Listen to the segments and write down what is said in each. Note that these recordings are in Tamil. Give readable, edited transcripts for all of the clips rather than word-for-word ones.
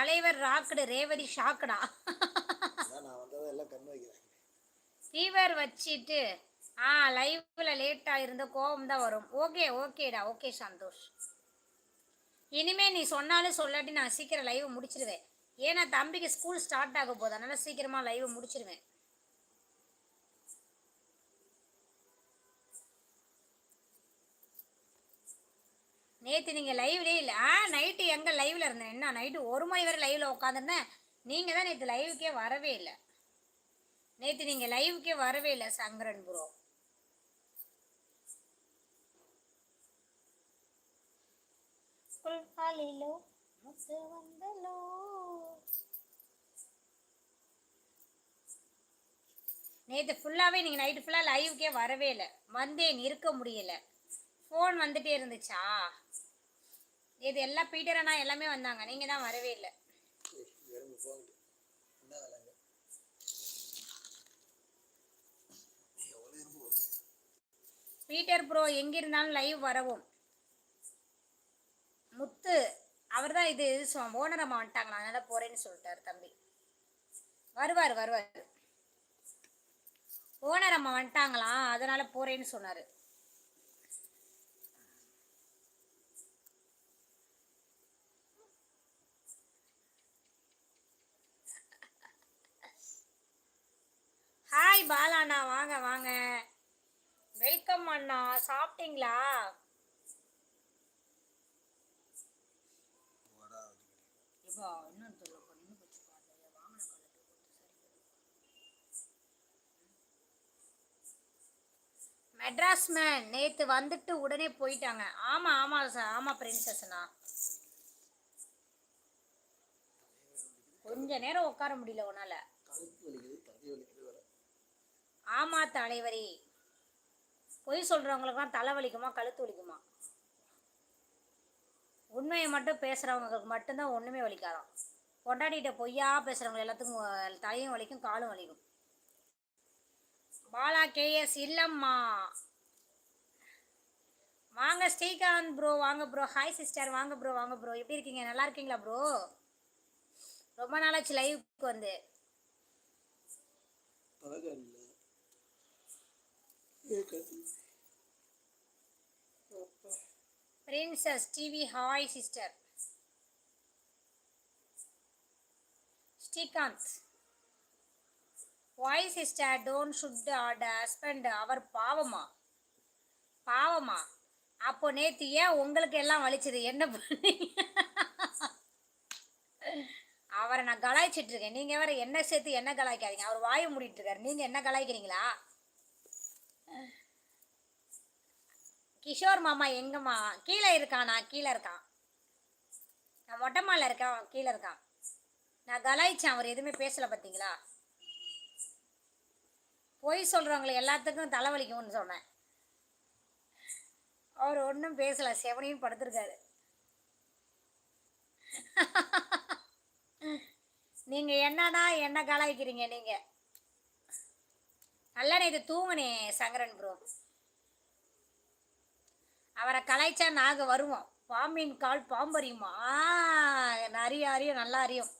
தலைவர் ராக்குடு ரேவதி ஷாக்குடா. நான் வந்ததெல்லாம் கண்ணு வைக்கிறேன். ஃபீவர் வச்சிட்டு லைவ்ல லேட்டா இருந்த கோபம் தான் வரும். ஓகேடா. ஓகே சந்தோஷ். இனிமே நீ சொன்னாலும் சொல்லாட்டி நான் சீக்கிரம் லைவ் முடிச்சிடுவேன். ஏன்னா தம்பிக்கு ஸ்கூல் ஸ்டார்ட் ஆக போகுது, அதனால சீக்கிரமா லைவ் முடிச்சிடுவேன். நேற்று நீங்கள் லைவ்லேயே இல்லை. நைட்டு எங்கே லைவில் இருந்தேன்? என்ன நைட்டு 1 மணி வரை லைவில் உட்காந்துருந்தேன். நீங்கள் தான் நேற்று லைவுக்கே வரவே இல்லை. நேற்று நீங்கள் லைவுக்கே வரவே இல்லை சங்கரன் ப்ரோ. நேற்று ஃபுல்லாகவே நீங்கள் நைட்டு ஃபுல்லாக லைவுக்கே வரவே இல்லை. வந்தேன், இருக்க முடியல. ஃபோன் வந்துட்டே இருந்துச்சா? இது எல்லாம் பீட்டர் அண்ணா எல்லாமே வந்தாங்க, நீங்கள் தான் வரவே இல்லை. பீட்டர் ப்ரோ எங்கிருந்தாலும் லைவ் வரவும். முத்து அவர் தான் இது ஓனர் அம்மா வந்துட்டாங்களா, அதனால போறேன்னு சொல்லிட்டாரு தம்பி. வருவார். ஓனர் அம்மா வந்துட்டாங்களா, அதனால போறேன்னு சொன்னாரு. ஹாய் பாலாண்ணா, வாங்க. வெல்கம் அண்ணா. சாப்பிட்டீங்களா? மெட்ராஸ் மேன் நேற்று வந்துட்டு உடனே போயிட்டாங்க. ஆமா பிரின்சஸ்ண்ணா. கொஞ்ச நேரம் உட்கார முடியல உன்னால. ஆமா தலைவரி. பொய் சொல்றவங்களுக்குலாம் தலை வலிக்குமா கழுத்து வலிக்குமா? உண்மையை மட்டும் பேசுறவங்களுக்கு மட்டும்தான் ஒண்ணுமே வலிக்காதான். கொண்டாடிட்ட பொய்யா பேசுறவங்க எல்லாத்துக்கும் தலையும் வலிக்கும் காலும் வலிக்கும். பாலா கேஎஸ் இல்லம்மா. வாங்க ஸ்ரீகாந்த் ப்ரோ, வாங்க ப்ரோ. ஹாய் சிஸ்டர், வாங்க ப்ரோ. எப்படி இருக்கீங்க? நல்லா இருக்கீங்களா ப்ரோ? ரொம்ப நாளாச்சு லைவுக்கு வந்து. Princess TV hi sister. Srikanth வாய் சிஸ்டர் டோன்ட் ஷுட் ஹஸ்பண்ட். அவர் பாவமா? அப்போ நேற்று ஏன் உங்களுக்கு எல்லாம் வலிச்சது? என்ன பண்ணீங்க? அவரை நான் கலாய்ச்சிட்டு இருக்கேன், நீங்க வேற என்ன சேர்த்து என்ன கலாய்க்காதீங்க. அவர் வாயை மூடிட்டு இருக்காரு, நீங்க என்ன கலாய்க்கிறீங்களா? கிஷோர் மாமா எங்கம்மா? கீழே இருக்கான். நான் மொட்டை மாடில் இருக்கேன், அவன் கீழே இருக்கான். நான் கலாய்ச்சேன், அவர் எதுவுமே பேசலை பார்த்தீங்களா? பொய் சொல்கிறவங்களை எல்லாத்துக்கும் தலைவலிக்கும்னு சொன்னேன். அவர் ஒன்றும் பேசலை, செவனையும் படுத்திருக்காரு. நீங்கள் என்னன்னா என்ன கலாய்க்கிறீங்க? நீங்கள் நல்லா இது தூங்குனே சங்கரன் ப்ரோ. அவரை கலாய்ச்சா நாங்கள் வருவோம். பாம்பின் கால் பாம்பறியுமா? அறியும் நல்லா அறியும்.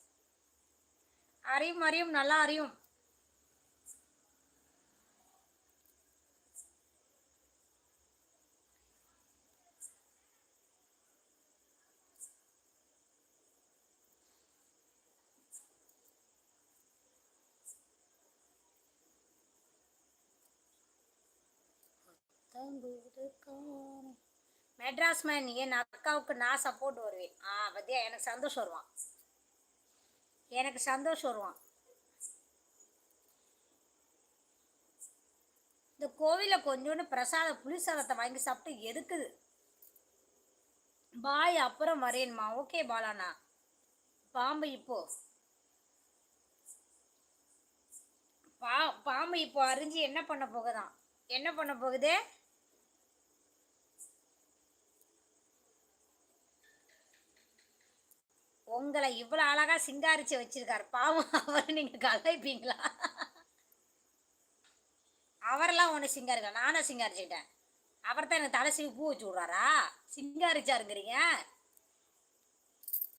நல்லா அறியும். மெட்ராஸ் மேன் என் அக்காவுக்கு நான் சப்போர்ட் வருவேன். பத்தியா, எனக்கு சந்தோஷம் வருவான். இந்த கோவிலில் கொஞ்சோண்டு பிரசாத புளி சாதத்தை வாங்கி சாப்பிட்டு எதுக்குது. பாய் அப்புறம் வரேன்மா. ஓகே பாலாண்ணா. பாம்பு இப்போ அறிஞ்சு என்ன பண்ண போகுது? உங்களை இவ்வளோ அழகா சிங்காரிச்சு வச்சிருக்காரு பாவம். அவர் நீங்க கலாய்ப்பீங்களா? அவரெல்லாம் ஒன்று சிங்காரிக்கா, நானும் சிங்காரிச்சுக்கிட்டேன். அவர் தான் எனக்கு தலை சீவி பூ வச்சு விட்றாரா? சிங்காரிச்சாருங்கிறீங்க.